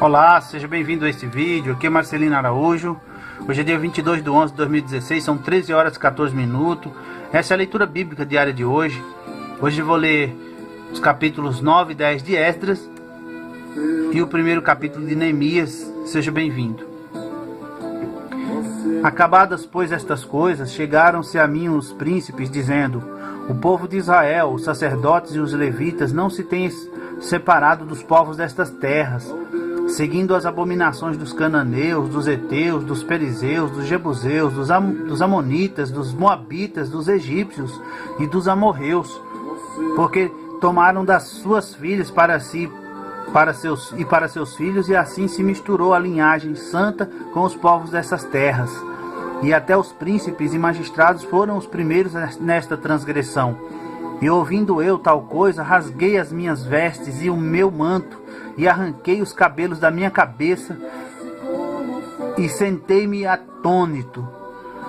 Olá, seja bem-vindo a este vídeo. Aqui é Marcelino Araújo. Hoje é dia 22/11/2016, são 13 horas e 14 minutos. Essa é a leitura bíblica diária de hoje. Hoje eu vou ler os capítulos 9 e 10 de Esdras e o primeiro capítulo de Neemias. Seja bem-vindo. Acabadas, pois, estas coisas, chegaram-se a mim os príncipes, dizendo: o povo de Israel, os sacerdotes e os levitas, não se têm separado dos povos destas terras, seguindo as abominações dos cananeus, dos heteus, dos perizeus, dos jebuseus, dos amonitas, dos moabitas, dos egípcios e dos amorreus, porque tomaram das suas filhas para si, para seus filhos, e assim se misturou a linhagem santa com os povos dessas terras. E até os príncipes e magistrados foram os primeiros nesta transgressão. E ouvindo eu tal coisa, rasguei as minhas vestes e o meu manto, e arranquei os cabelos da minha cabeça, e sentei-me atônito.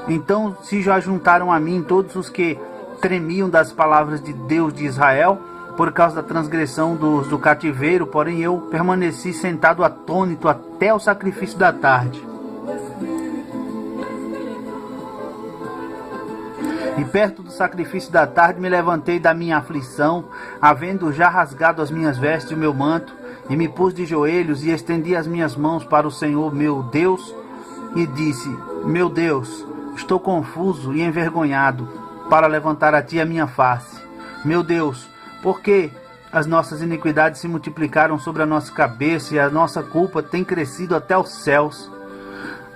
Então se ajuntaram a mim todos os que tremiam das palavras de Deus de Israel, por causa da transgressão do cativeiro, porém eu permaneci sentado atônito até o sacrifício da tarde. E perto do sacrifício da tarde me levantei da minha aflição, havendo já rasgado as minhas vestes e o meu manto, e me pus de joelhos e estendi as minhas mãos para o Senhor meu Deus, e disse: meu Deus, estou confuso e envergonhado para levantar a ti a minha face. Meu Deus, por que as nossas iniquidades se multiplicaram sobre a nossa cabeça, e a nossa culpa tem crescido até os céus?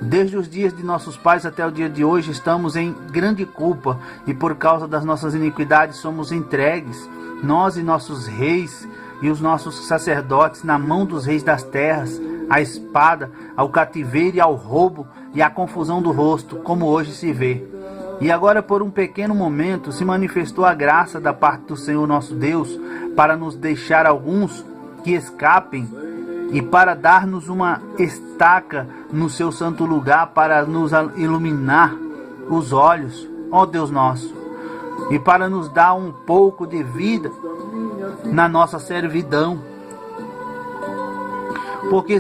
Desde os dias de nossos pais até o dia de hoje estamos em grande culpa, e por causa das nossas iniquidades somos entregues, nós e nossos reis e os nossos sacerdotes, na mão dos reis das terras, à espada, ao cativeiro e ao roubo e à confusão do rosto, como hoje se vê. E agora, por um pequeno momento, se manifestou a graça da parte do Senhor nosso Deus, para nos deixar alguns que escapem, e para dar-nos uma estaca no seu santo lugar, para nos iluminar os olhos, ó Deus nosso, e para nos dar um pouco de vida na nossa servidão. Porque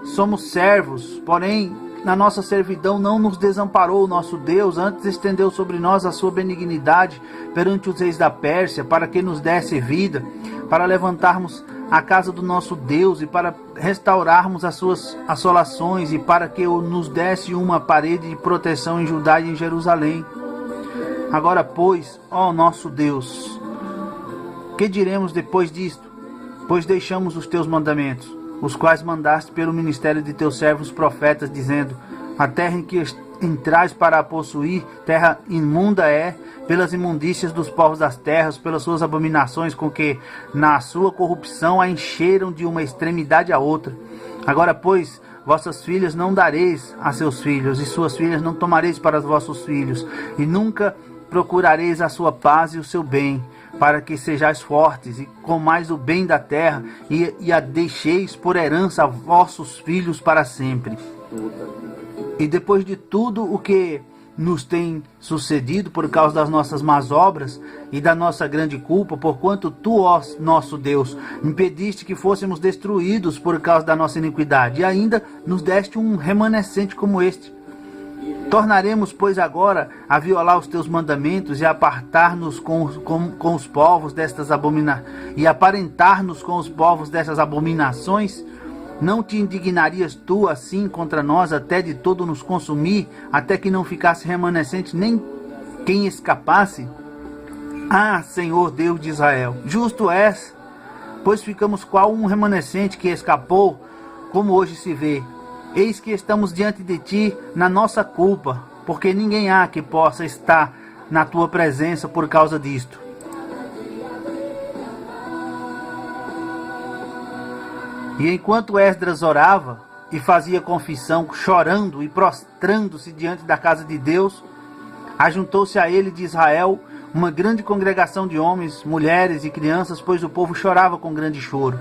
somos servos, porém na nossa servidão não nos desamparou o nosso Deus, antes estendeu sobre nós a sua benignidade perante os reis da Pérsia, para que nos desse vida, para levantarmos a casa do nosso Deus, e para restaurarmos as suas assolações, e para que nos desse uma parede de proteção em Judá e em Jerusalém. Agora, pois, ó nosso Deus, que diremos depois disto? Pois deixamos os teus mandamentos, os quais mandaste pelo ministério de teus servos profetas, dizendo: a terra em que entrais para a possuir, terra imunda é, pelas imundícias dos povos das terras, pelas suas abominações com que na sua corrupção a encheram de uma extremidade a outra. Agora, pois, vossas filhas não dareis a seus filhos, e suas filhas não tomareis para os vossos filhos, e nunca procurareis a sua paz e o seu bem, para que sejais fortes, e comais o bem da terra, e a deixeis por herança a vossos filhos para sempre. E depois de tudo o que nos tem sucedido por causa das nossas más obras e da nossa grande culpa, porquanto tu, ó nosso Deus, impediste que fôssemos destruídos por causa da nossa iniquidade, e ainda nos deste um remanescente como este. Tornaremos, pois, agora a violar os teus mandamentos, e apartar-nos com os povos destas e aparentar-nos com os povos dessas abominações? Não te indignarias tu assim contra nós, até de todo nos consumir, até que não ficasse remanescente nem quem escapasse? Ah, Senhor Deus de Israel, justo és, pois ficamos qual um remanescente que escapou, como hoje se vê. Eis que estamos diante de ti na nossa culpa, porque ninguém há que possa estar na tua presença por causa disto. E enquanto Esdras orava e fazia confissão, chorando e prostrando-se diante da casa de Deus, ajuntou-se a ele de Israel uma grande congregação de homens, mulheres e crianças, pois o povo chorava com grande choro.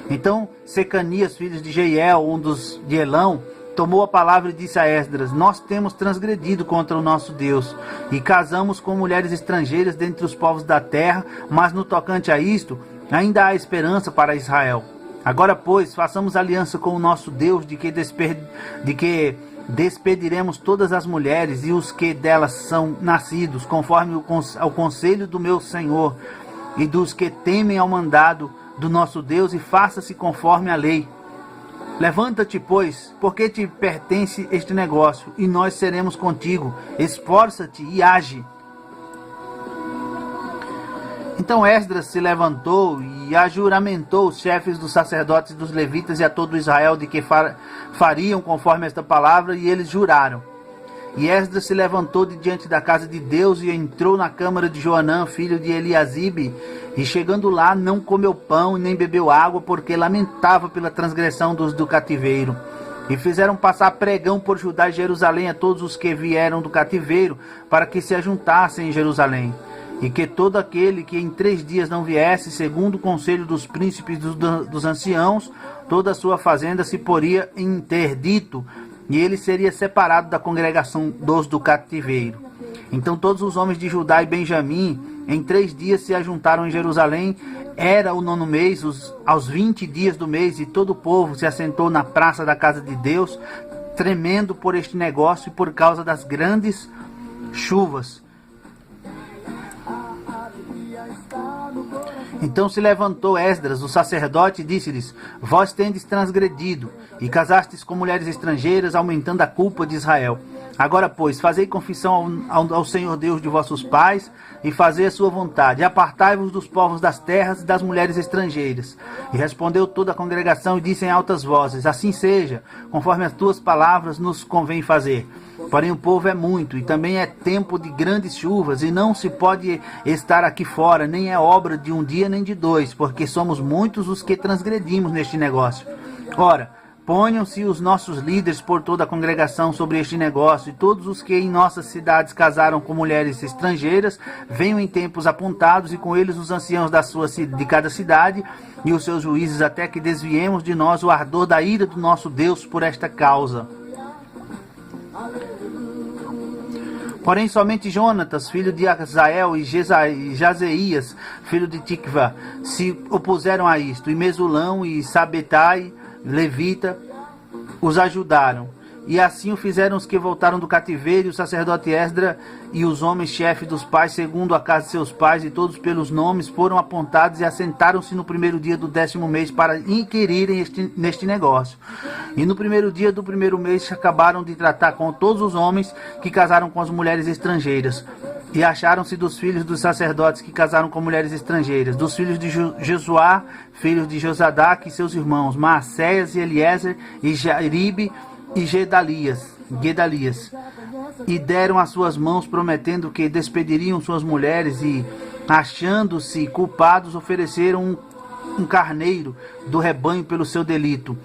Então Secanias, filho de Jeiel, um dos de Elão, tomou a palavra e disse a Esdras: nós temos transgredido contra o nosso Deus, e casamos com mulheres estrangeiras dentre os povos da terra, mas no tocante a isto, ainda há esperança para Israel. Agora, pois, façamos aliança com o nosso Deus, de que despediremos todas as mulheres e os que delas são nascidos, conforme ao conselho do meu Senhor, e dos que temem ao mandado do nosso Deus, e faça-se conforme a lei. Levanta-te, pois, porque te pertence este negócio, e nós seremos contigo. Esforça-te e age. Então Esdras se levantou e ajuramentou os chefes dos sacerdotes e dos levitas e a todo Israel de que fariam conforme esta palavra, e eles juraram. E Esdras se levantou de diante da casa de Deus e entrou na câmara de Joanã, filho de Eliasibe, e chegando lá não comeu pão e nem bebeu água, porque lamentava pela transgressão dos do cativeiro. E fizeram passar pregão por Judá e Jerusalém a todos os que vieram do cativeiro, para que se ajuntassem em Jerusalém. E que todo aquele que em 3 dias não viesse, segundo o conselho dos príncipes dos anciãos, toda a sua fazenda se poria em interdito, e ele seria separado da congregação dos do cativeiro. Então todos os homens de Judá e Benjamim, em 3 dias se ajuntaram em Jerusalém. Era o 9º mês, aos 20 dias do mês, e todo o povo se assentou na praça da casa de Deus, tremendo por este negócio e por causa das grandes chuvas. Então se levantou Esdras, o sacerdote, e disse-lhes: Vós tendes transgredido, e casastes com mulheres estrangeiras, aumentando a culpa de Israel. Agora, pois, fazei confissão ao Senhor Deus de vossos pais, e fazei a sua vontade. Apartai-vos dos povos das terras e das mulheres estrangeiras. E respondeu toda a congregação e disse em altas vozes: Assim seja, conforme as tuas palavras nos convém fazer. Porém o povo é muito, e também é tempo de grandes chuvas, e não se pode estar aqui fora, nem é obra de um dia nem de 2, porque somos muitos os que transgredimos neste negócio. Ora, ponham-se os nossos líderes por toda a congregação sobre este negócio, e todos os que em nossas cidades casaram com mulheres estrangeiras, venham em tempos apontados, e com eles os anciãos de cada cidade, e os seus juízes, até que desviemos de nós o ardor da ira do nosso Deus por esta causa. Porém, somente Jonatas, filho de Azael, e Jazeias, filho de Tikva, se opuseram a isto, e Mesulão e Sabetai, levita, os ajudaram. E assim o fizeram os que voltaram do cativeiro, e o sacerdote Esdras e os homens chefes dos pais, segundo a casa de seus pais, e todos pelos nomes foram apontados e assentaram-se no 1º dia do 10º mês para inquirirem neste negócio. E no 1º dia do 1º mês acabaram de tratar com todos os homens que casaram com as mulheres estrangeiras. E acharam-se dos filhos dos sacerdotes que casaram com mulheres estrangeiras, dos filhos de Jesuá, filhos de Josadaque e seus irmãos, Maacéias e Eliezer e Jaribe e Gedalias, e deram as suas mãos, prometendo que despediriam suas mulheres, e, achando-se culpados, ofereceram um carneiro do rebanho pelo seu delito.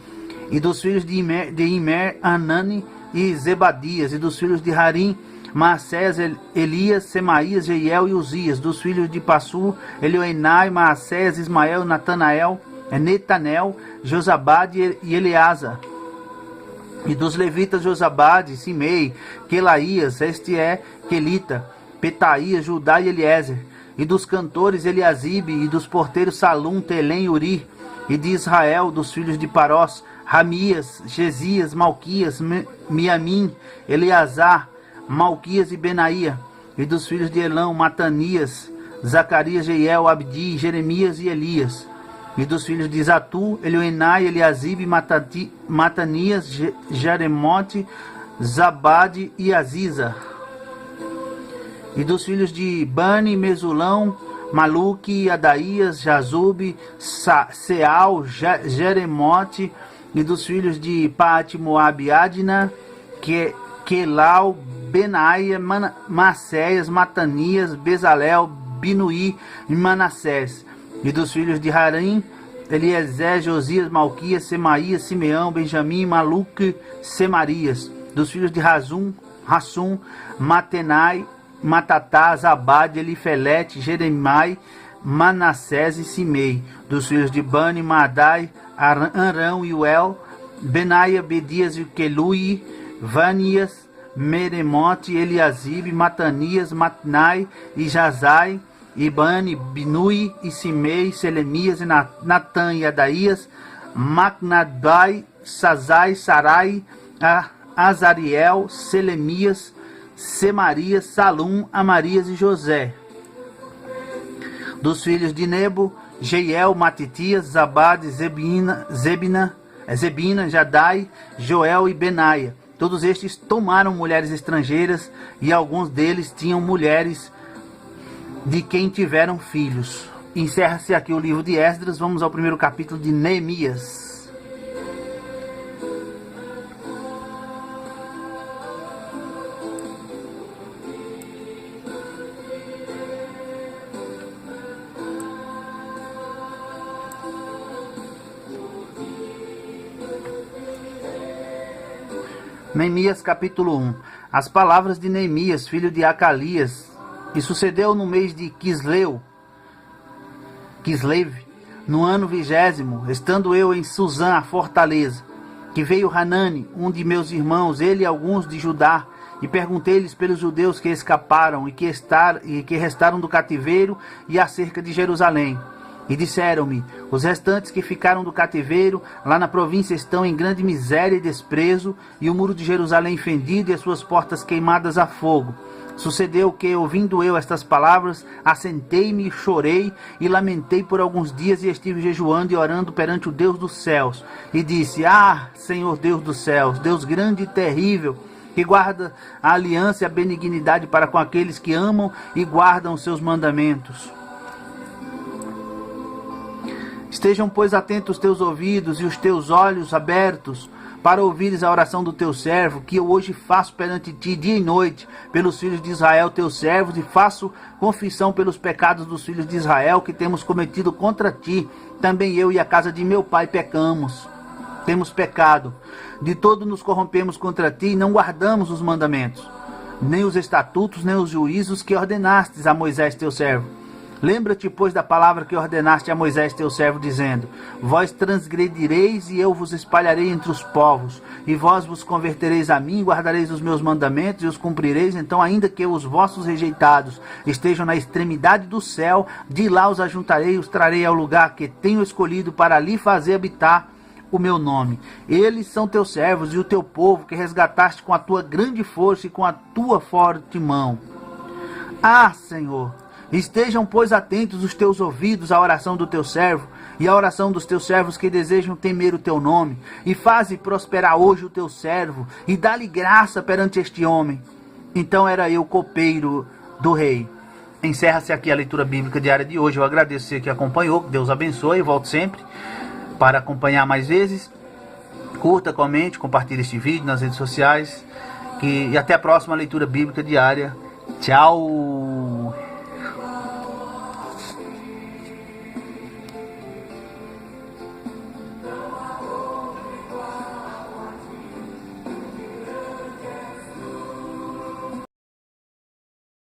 E dos filhos de Imer, Anani e Zebadias, e dos filhos de Harim, Maacéias, Elias, Semaías, Jeiel e Uzias, dos filhos de Passur, Elioenai, Maacéias, Ismael, Natanael, Netanel, Josabade e Eleasa. E dos levitas Josabade, Simei, Quelaías, este é Quelita, Petaías, Judá e Eliezer. E dos cantores Eliasibe, e dos porteiros Salum, Telém e Uri. E de Israel, dos filhos de Parós, Ramias, Gesias, Malquias, Miamim, Eleazar, Malquias e Benaía. E dos filhos de Elão, Matanias, Zacarias, Jeiel, Abdi, Jeremias e Elias. E dos filhos de Zatu, Elioenai, Eliasibe, Matanias, Jeremote, Zabade e Aziza. E dos filhos de Bani, Mesulão, Maluque, Adaías, Jazube, Seal, Jeremote. E dos filhos de Paati, Moabe, Adna, Quelau, Benaia, Macéias, Matanias, Bezalel, Binuí e Manassés. E dos filhos de Harim, Eliezer, Josias, Malquias, Semaías, Simeão, Benjamim, Maluque, Semarias. Dos filhos de Rassum, Matenai, Matatá, Zabade, Elifelete, Jeremai, Manassés e Simei. Dos filhos de Bani, Madai, Arão e Uel, Benaia, Bedias e Quelui, Vanias, Meremote, Eliasibe, Matanias, Matnai e Jazai, Ibane, Binui e Simei, Selemias e Natan e Adaías, Macnadai, Sazai, Sarai, Azariel, Selemias, Semarias, Salum, Amarias e José. Dos filhos de Nebo, Jeiel, Matitias, Zabade, Zebina, Jadai, Joel e Benaia. Todos estes tomaram mulheres estrangeiras, e alguns deles tinham mulheres de quem tiveram filhos. Encerra-se aqui o livro de Esdras. Vamos ao primeiro capítulo de Neemias. Neemias capítulo 1. As palavras de Neemias, filho de Acalias. E sucedeu no mês de Quisleu, no ano 20º, estando eu em Suzã, a fortaleza, que veio Hanani, um de meus irmãos, ele e alguns de Judá, e perguntei-lhes pelos judeus que escaparam e que restaram do cativeiro e acerca de Jerusalém. E disseram-me: os restantes que ficaram do cativeiro lá na província estão em grande miséria e desprezo, e o muro de Jerusalém fendido e as suas portas queimadas a fogo. Sucedeu que, ouvindo eu estas palavras, assentei-me e chorei e lamentei por alguns dias, e estive jejuando e orando perante o Deus dos céus. E disse: ah, Senhor Deus dos céus, Deus grande e terrível, que guarda a aliança e a benignidade para com aqueles que amam e guardam os seus mandamentos. Estejam, pois, atentos os teus ouvidos e os teus olhos abertos, para ouvires a oração do teu servo, que eu hoje faço perante ti dia e noite, pelos filhos de Israel, teus servos, e faço confissão pelos pecados dos filhos de Israel, que temos cometido contra ti. Também eu e a casa de meu pai temos pecado. De todo nos corrompemos contra ti, e não guardamos os mandamentos, nem os estatutos, nem os juízos que ordenastes a Moisés teu servo. Lembra-te, pois, da palavra que ordenaste a Moisés teu servo, dizendo: vós transgredireis e eu vos espalharei entre os povos, e vós vos convertereis a mim, guardareis os meus mandamentos e os cumprireis. Então, ainda que os vossos rejeitados estejam na extremidade do céu, de lá os ajuntarei e os trarei ao lugar que tenho escolhido para ali fazer habitar o meu nome. Eles são teus servos e o teu povo, que resgataste com a tua grande força e com a tua forte mão. Ah, Senhor! Estejam, pois, atentos os teus ouvidos à oração do teu servo e à oração dos teus servos que desejam temer o teu nome, e faze prosperar hoje o teu servo, e dá-lhe graça perante este homem. Então era eu copeiro do rei. Encerra-se aqui a leitura bíblica diária de hoje. Eu agradeço você que acompanhou, que Deus abençoe, e volto sempre para acompanhar mais vezes. Curta, comente, compartilhe este vídeo nas redes sociais, e até a próxima leitura bíblica diária. Tchau!